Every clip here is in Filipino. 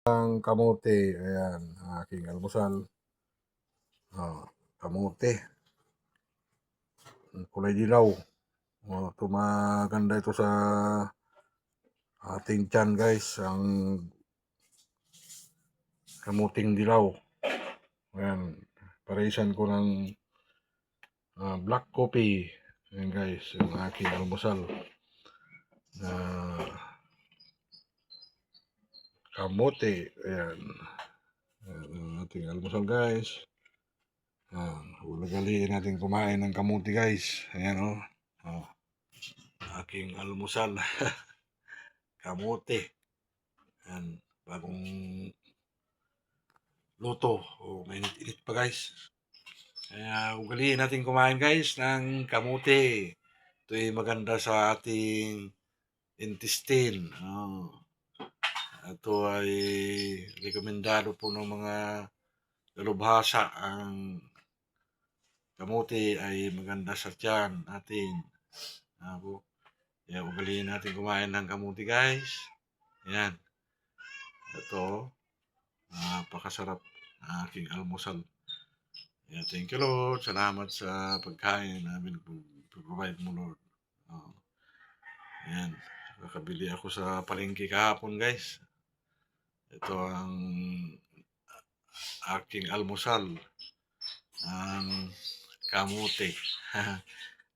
Ang kamote, ayan, aking almusal. Kamote, kulay dilaw. Maganda ito sa ating tiyan guys, ang kamuting dilaw. Ayan, parisan ko ng black coffee. Ayan guys, ang aking almusal. Kamote, ayan. Ang ating almusal guys. Ulagali natin kumain ng kamuti guys. Ayan o. Aking almusal. Kamote. Ayan. Bagong luto. Mainit-init pa guys. Kaya ugaliin natin kumain guys ng kamote. Ito ay maganda sa ating intestine. Ito ay rekomendado po ng mga dalubhasa. Ang kamote ay maganda sa tiyan natin. Kaya ugaliin natin kumain ng kamote guys. Ayan. Ito, napakasarap na aking almusal. Ayan, thank you Lord. Salamat sa pagkain namin. Provide mo Lord. Ayan. Nakabili ako sa palengke kahapon guys. Ito ang aking almusal. Ang kamote.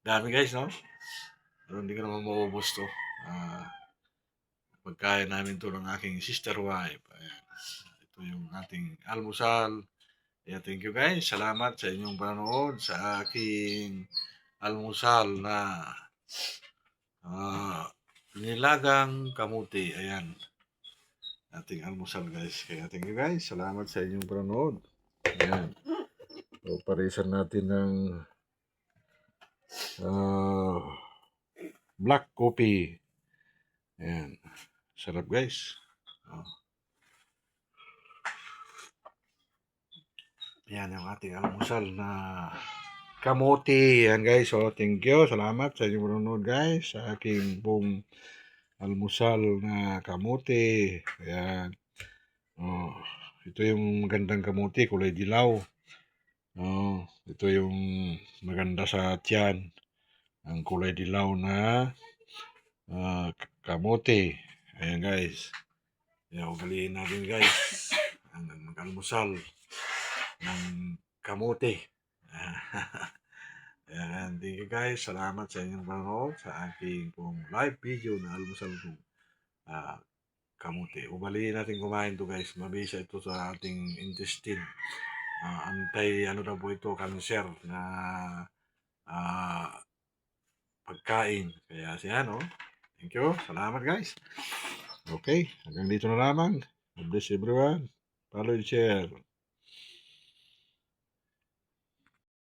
Dami guys, no? Pero hindi ko naman maubos to. Pagkain namin to ng aking sister wife. Ayan. Ito yung ating almusal. Ayan, thank you guys. Salamat sa inyong panonood sa aking almusal na nilagang kamuti. Ayan. Ating almusal guys. Kaya thank you guys. Salamat sa inyong panonood. Ayan. So, parisan natin ng black coffee. Ayan. Sarap guys. Ayan yung ating almusal na kamote. Ayan guys. So, thank you. Salamat sa inyong panonood guys. Sa aking pong almusal na kamote. Ayan. Ito yung magandang kamote. Kulay dilaw. Ito yung maganda sa tiyan. Ang kulay dilaw na kamote. Ayan guys. Ayan, ugaliin natin guys. Ang mag-almusal ng kamote. Ayan, thank you guys. Salamat sa inyong panonood sa aking pong live video na almusal kong kamote. Ugaliin natin kumain to guys. Mabisa ito sa ating intestine. Ano daw po ito, cancer na pagkain. Kaya siya, no? Thank you. Salamat guys. Okay, hanggang dito na lamang. God bless everyone. Follow and share.